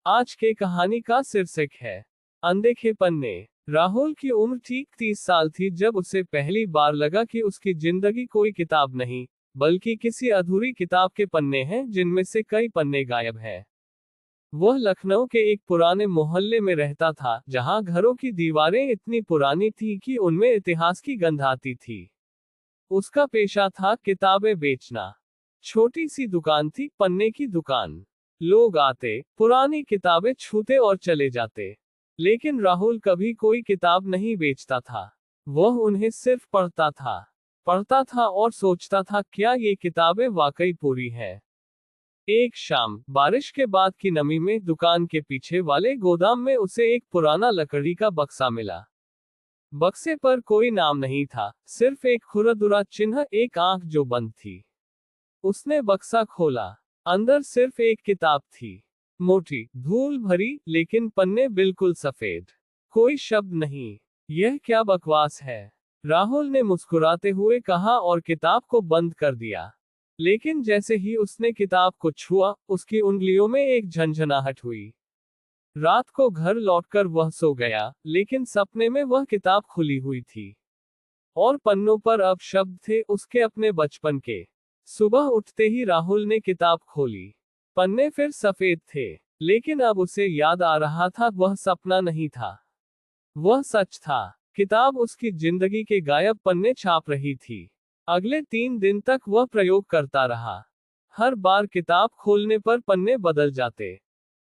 आज के कहानी का शीर्षक है अनदेखे पन्ने। राहुल की उम्र ठीक 30 साल थी जब उसे पहली बार लगा कि उसकी जिंदगी कोई किताब नहीं, बल्कि किसी अधूरी किताब के पन्ने हैं जिनमें से कई पन्ने गायब हैं। वह लखनऊ के एक पुराने मोहल्ले में रहता था, जहां घरों की दीवारें इतनी पुरानी थीं कि उनमें इतिहास की गंध आती थी। उसका पेशा था किताबें बेचना। छोटी सी दुकान थी, पन्ने की दुकान। लोग आते, पुरानी किताबें छूते और चले जाते। लेकिन राहुल कभी कोई किताब नहीं बेचता था। वह उन्हें सिर्फ पढ़ता था और सोचता था, क्या ये किताबें वाकई पूरी है। एक शाम बारिश के बाद की नमी में दुकान के पीछे वाले गोदाम में उसे एक पुराना लकड़ी का बक्सा मिला। बक्से पर कोई नाम नहीं था, सिर्फ एक खुरदुरा चिन्ह, एक आंख जो बंद थी। उसने बक्सा खोला। अंदर सिर्फ एक किताब थी, मोटी, धूल भरी, लेकिन पन्ने बिल्कुल सफेद। कोई शब्द नहीं। यह क्या बकवास है, राहुल ने मुस्कुराते हुए कहा और किताब को बंद कर दिया। लेकिन जैसे ही उसने किताब को छुआ, उसकी उंगलियों में एक झंझनाहट हुई। रात को घर लौटकर वह सो गया, लेकिन सपने में वह किताब खुली हुई थी। और पन्नों पर अब शब्द थे, उसके अपने बचपन के। सुबह उठते ही राहुल ने किताब खोली। पन्ने फिर सफेद थे, लेकिन अब उसे याद आ रहा था, वह सपना नहीं था, वह सच था। किताब उसकी जिंदगी के गायब पन्ने छाप रही थी। अगले 3 दिन तक वह प्रयोग करता रहा। हर बार किताब खोलने पर पन्ने बदल जाते।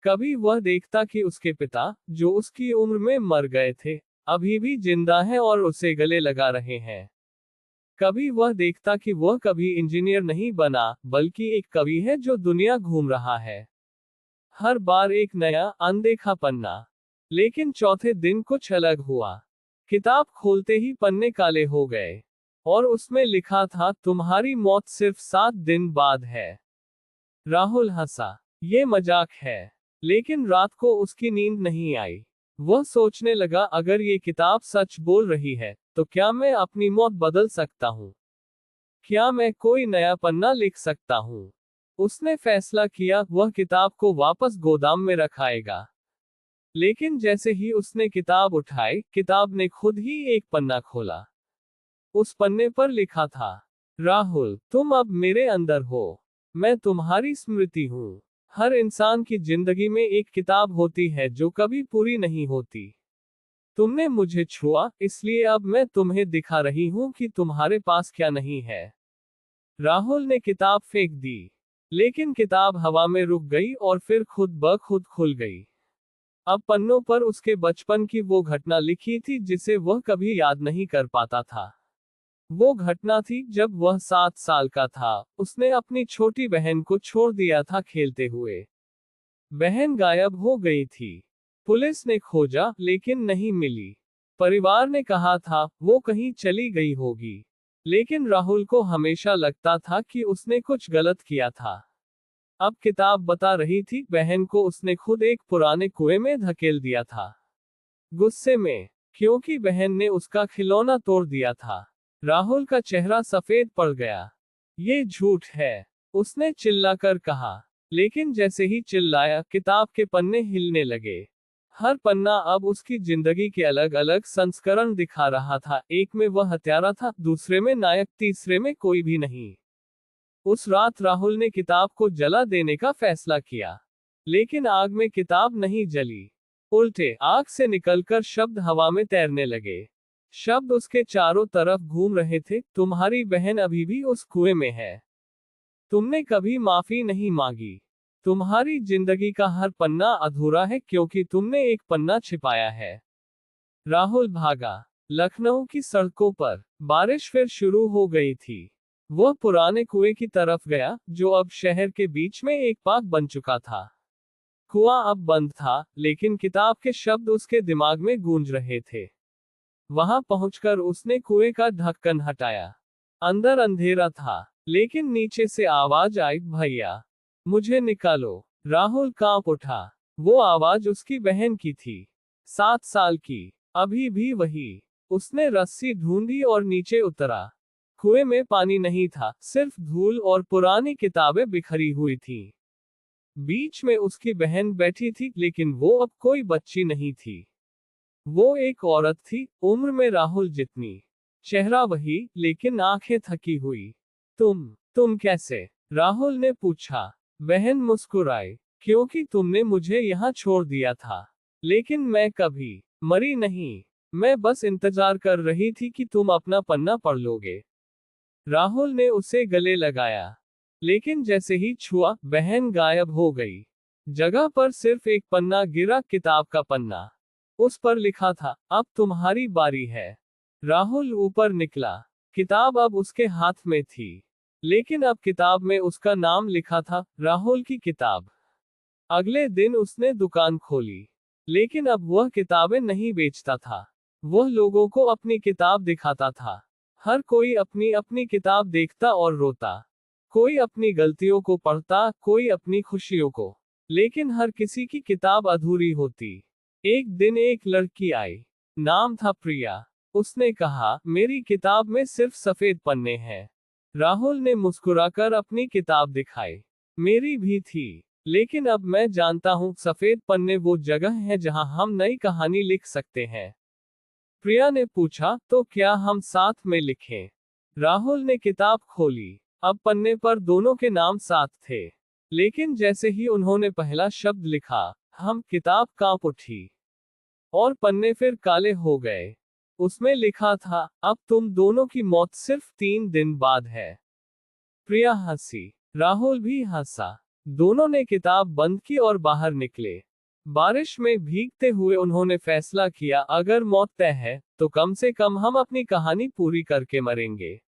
कभी वह देखता कि उसके पिता, जो उसकी उम्र में मर गए थे, अभी भी जिंदा हैं और उसे गले लगा रहे हैं। कभी वह देखता कि वह कभी इंजीनियर नहीं बना, बल्कि एक कवि है जो दुनिया घूम रहा है। हर बार एक नया, अनदेखा पन्ना। लेकिन चौथे दिन कुछ अलग हुआ। किताब खोलते ही पन्ने काले हो गए। और उसमें लिखा था, तुम्हारी मौत सिर्फ 7 दिन बाद है। राहुल हंसा। ये मजाक है। लेकिन रात को उसकी नींद नहीं आई। वह सोचने लगा, अगर ये किताब सच बोल रही है, तो क्या मैं अपनी मौत बदल सकता हूँ? क्या मैं कोई नया पन्ना लिख सकता हूँ? उसने फैसला किया, वह किताब को वापस गोदाम में रखाएगा। लेकिन जैसे ही उसने किताब उठाई, किताब ने खुद ही एक पन्ना खोला। उस पन्ने पर लिखा था, राहुल, तुम अब मेरे अंदर हो। मैं तुम्हारी स्मृति हूँ। हर इंसान की जिंदगी में एक किताब होती है जो कभी पूरी नहीं होती। तुमने मुझे छुआ, इसलिए अब मैं तुम्हें दिखा रही हूँ कि तुम्हारे पास क्या नहीं है। राहुल ने किताब फेंक दी। लेकिन किताब हवा में रुक गई और फिर खुद ब खुद खुल गई। अब पन्नों पर उसके बचपन की वो घटना लिखी थी जिसे वह कभी याद नहीं कर पाता था। वो घटना थी जब वह 7 साल का था। उसने अपनी छोटी बहन को छोड़ दिया था खेलते हुए। बहन गायब हो गई थी। पुलिस ने खोजा, लेकिन नहीं मिली। परिवार ने कहा था, वो कहीं चली गई होगी। लेकिन राहुल को हमेशा लगता था कि उसने कुछ गलत किया था। अब किताब बता रही थी, बहन को उसने खुद एक पुराने कुएं में धकेल दिया था। गुस्से में, क्योंकि बहन ने उसका खिलौना तोड़ दिया था। राहुल का चेहरा सफेद पड़ गया। ये झूठ है, उसने चिल्लाकर कहा। लेकिन जैसे ही चिल्लाया, किताब के पन्ने हिलने लगे। हर पन्ना अब उसकी जिंदगी के अलग अलग संस्करण दिखा रहा था। एक में वह हत्यारा था, दूसरे में नायक, तीसरे में कोई भी नहीं। उस रात राहुल ने किताब को जला देने का फैसला किया। लेकिन आग में किताब नहीं जली। उल्टे, आग से निकलकर शब्द हवा में तैरने लगे। शब्द उसके चारों तरफ घूम रहे थे, तुम्हारी बहन अभी भी उस कुएं में है। तुमने कभी माफी नहीं मांगी। तुम्हारी जिंदगी का हर पन्ना अधूरा है क्योंकि तुमने एक पन्ना छिपाया है। राहुल भागा। लखनऊ की सड़कों पर बारिश फिर शुरू हो गई थी। वह पुराने कुएं की तरफ गया, जो अब शहर के बीच में एक पार्क बन चुका था। कुआं अब बंद था, लेकिन किताब के शब्द उसके दिमाग में गूंज रहे थे। वहां पहुंचकर उसने कुएं का ढक्कन हटाया। अंदर अंधेरा था, लेकिन नीचे से आवाज आई, भैया, मुझे निकालो। राहुल कांप उठा। वो आवाज उसकी बहन की थी, 7 साल की, अभी भी वही। उसने रस्सी ढूंढी और नीचे उतरा। कुएं में पानी नहीं था, सिर्फ धूल और पुरानी किताबें बिखरी हुई थीं। बीच में उसकी बहन बैठी थी, लेकिन वो अब कोई बच्ची नहीं थी। वो एक औरत थी, उम्र में राहुल जितनी। चेहरा वही, लेकिन आंखें थकी हुई। तुम कैसे? राहुल ने पूछा। बहन मुस्कुराई। क्योंकि तुमने मुझे यहाँ छोड़ दिया था। लेकिन मैं कभी मरी नहीं। मैं बस इंतजार कर रही थी कि तुम अपना पन्ना पढ़ लोगे। राहुल ने उसे गले लगाया। लेकिन जैसे ही छुआ, बहन गायब हो गई। जगह पर सिर्फ एक पन्ना गिरा, किताब का पन्ना। उस पर लिखा था, अब तुम्हारी बारी है। राहुल ऊपर निकला। किताब अब उसके हाथ में थी। लेकिन अब किताब में उसका नाम लिखा था, राहुल की किताब। अगले दिन उसने दुकान खोली। लेकिन अब वह किताबें नहीं बेचता था। वह लोगों को अपनी किताब दिखाता था। हर कोई अपनी अपनी किताब देखता और रोता। कोई अपनी गलतियों को पढ़ता, कोई अपनी खुशियों को। लेकिन हर किसी की किताब अधूरी होती। एक दिन एक लड़की आई। नाम था प्रिया। उसने कहा, मेरी किताब में सिर्फ सफेद पन्ने हैं। राहुल ने मुस्कुराकर अपनी किताब दिखाई। मेरी भी थी। लेकिन अब मैं जानता हूं, सफेद पन्ने वो जगह है जहां हम नई कहानी लिख सकते हैं। प्रिया ने पूछा, तो क्या हम साथ में लिखें? राहुल ने किताब खोली। अब पन्ने पर दोनों के नाम साथ थे। लेकिन जैसे ही उन्होंने पहला शब्द लिखा, हम किताब कांप उठी। और पन्ने फिर काले हो गए। उसमें लिखा था, अब तुम दोनों की मौत सिर्फ 3 दिन बाद है। प्रिया हंसी। राहुल भी हंसा। दोनों ने किताब बंद की और बाहर निकले। बारिश में भीगते हुए उन्होंने फैसला किया, अगर मौत तय है, तो कम से कम हम अपनी कहानी पूरी करके मरेंगे।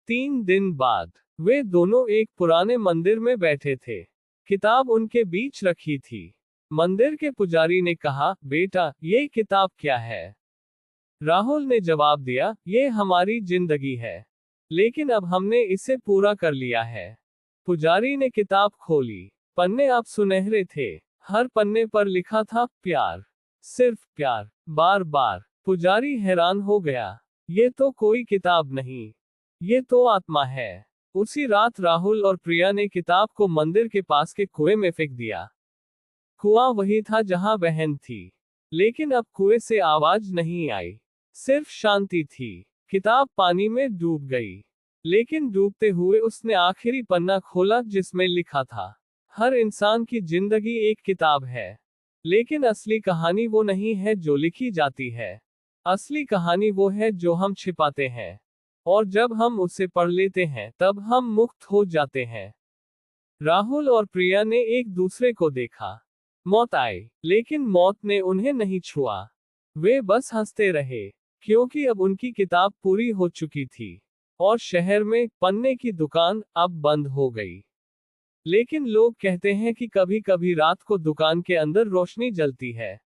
3 दिन बाद वे दोनों एक पुराने मंदिर में बैठे थे। किताब उनके बीच रखी थी। मंदिर के पुजारी ने कहा, बेटा, ये किताब क्या है? राहुल ने जवाब दिया, ये हमारी जिंदगी है। लेकिन अब हमने इसे पूरा कर लिया है। पुजारी ने किताब खोली। पन्ने अब सुनहरे थे। हर पन्ने पर लिखा था, प्यार। सिर्फ प्यार। बार बार। पुजारी हैरान हो गया। ये तो कोई किताब नहीं। ये तो आत्मा है। उसी रात राहुल और प्रिया ने किताब को मंदिर के पास के कुएं में फेंक दिया। कुआं वही था जहां बहन थी। लेकिन अब कुएं से आवाज नहीं आई। सिर्फ शांति थी। किताब पानी में डूब गई। लेकिन डूबते हुए उसने आखिरी पन्ना खोला, जिसमें लिखा था, हर इंसान की जिंदगी एक किताब है। लेकिन असली कहानी वो नहीं है जो लिखी जाती है। असली कहानी वो है जो हम छिपाते हैं। और जब हम उसे पढ़ लेते हैं, तब हम मुक्त हो जाते हैं। राहुल और प्रिया ने एक दूसरे को देखा। मौत आई, लेकिन मौत ने उन्हें नहीं छुआ। वे बस हंसते रहे। क्योंकि अब उनकी किताब पूरी हो चुकी थी। और शहर में पन्ने की दुकान अब बंद हो गई। लेकिन लोग कहते हैं कि कभी कभी रात को दुकान के अंदर रोशनी जलती है।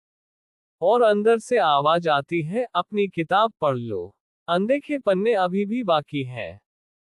और अंदर से आवाज आती है, अपनी किताब पढ़ लो। अनदेखे पन्ने अभी भी बाकी हैं।